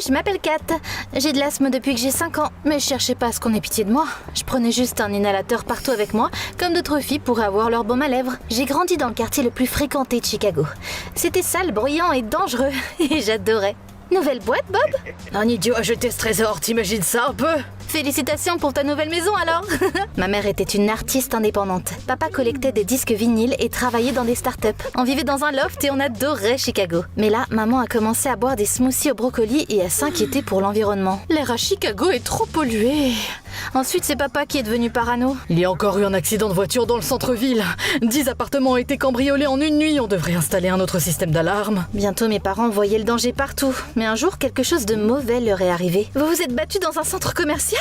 Je m'appelle Kat. J'ai de l'asthme depuis que j'ai 5 ans, mais je cherchais pas à ce qu'on ait pitié de moi. Je prenais juste un inhalateur partout avec moi, comme d'autres filles pourraient avoir leur baume à lèvres. J'ai grandi dans le quartier le plus fréquenté de Chicago. C'était sale, bruyant et dangereux, et j'adorais. Nouvelle boîte, Bob? Un idiot a jeté ce trésor, t'imagines ça un peu? Félicitations pour ta nouvelle maison alors. Ma mère était une artiste indépendante. Papa collectait des disques vinyles et travaillait dans des startups. On vivait dans un loft et on adorait Chicago. Mais là, maman a commencé à boire des smoothies au brocoli et à s'inquiéter pour l'environnement. L'air à Chicago est trop pollué. Ensuite, c'est papa qui est devenu parano. Il y a encore eu un accident de voiture dans le centre-ville. 10 appartements ont été cambriolés en une nuit. On devrait installer un autre système d'alarme. Bientôt, mes parents voyaient le danger partout. Mais un jour, quelque chose de mauvais leur est arrivé. Vous vous êtes battus dans un centre commercial?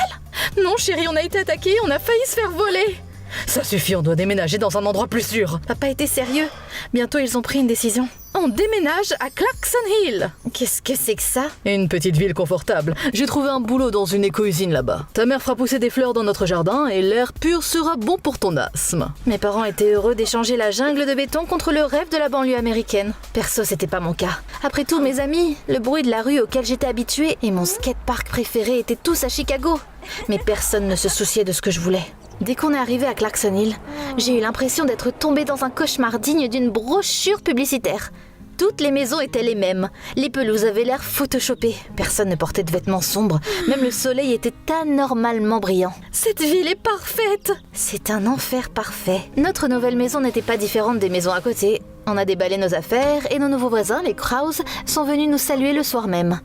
Non chérie, on a été attaqués, on a failli se faire voler. Ça suffit, on doit déménager dans un endroit plus sûr. Papa était sérieux. Bientôt, ils ont pris une décision. On déménage à Clarkson Hill. Qu'est-ce que c'est que ça? Une petite ville confortable. J'ai trouvé un boulot dans une éco-usine là-bas. Ta mère fera pousser des fleurs dans notre jardin et l'air pur sera bon pour ton asthme. Mes parents étaient heureux d'échanger la jungle de béton contre le rêve de la banlieue américaine. Perso, c'était pas mon cas. Après tout, mes amis, le bruit de la rue auquel j'étais habituée et mon skatepark préféré étaient tous à Chicago. Mais personne ne se souciait de ce que je voulais. Dès qu'on est arrivé à Clarkson Hill, j'ai eu l'impression d'être tombée dans un cauchemar digne d'une brochure publicitaire. Toutes les maisons étaient les mêmes. Les pelouses avaient l'air photoshopées. Personne ne portait de vêtements sombres. Même le soleil était anormalement brillant. Cette ville est parfaite. C'est un enfer parfait. Notre nouvelle maison n'était pas différente des maisons à côté. On a déballé nos affaires et nos nouveaux voisins, les Krause, sont venus nous saluer le soir même.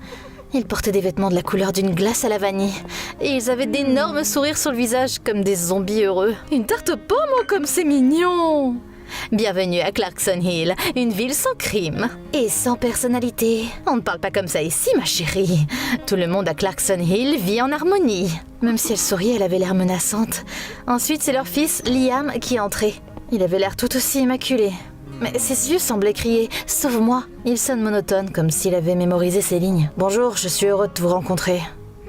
Ils portaient des vêtements de la couleur d'une glace à la vanille. Et ils avaient d'énormes sourires sur le visage, comme des zombies heureux. Une tarte aux pommes, comme c'est mignon. Bienvenue à Clarkson Hill, une ville sans crime. Et sans personnalité. On ne parle pas comme ça ici, ma chérie. Tout le monde à Clarkson Hill vit en harmonie. Même si elle souriait, elle avait l'air menaçante. Ensuite, c'est leur fils, Liam, qui est entré. Il avait l'air tout aussi immaculé. Mais ses yeux semblaient crier « Sauve-moi !» Il sonne monotone, comme s'il avait mémorisé ses lignes. « Bonjour, je suis heureux de vous rencontrer. »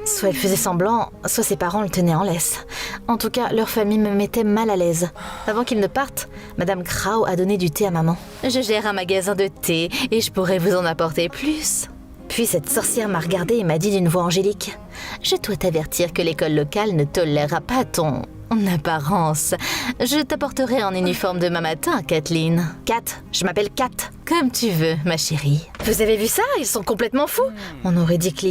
Soit elle faisait semblant, soit ses parents le tenaient en laisse. En tout cas, leur famille me mettait mal à l'aise. Avant qu'ils ne partent, Madame Crow a donné du thé à maman. « Je gère un magasin de thé et je pourrais vous en apporter plus. » Puis cette sorcière m'a regardée et m'a dit d'une voix angélique « Je dois t'avertir que l'école locale ne tolérera pas ton apparence. Je t'apporterai en uniforme demain matin, Kathleen. »« Kat, je m'appelle Kat. »« Comme tu veux, ma chérie. » Vous avez vu ça? Ils sont complètement fous. On aurait dit que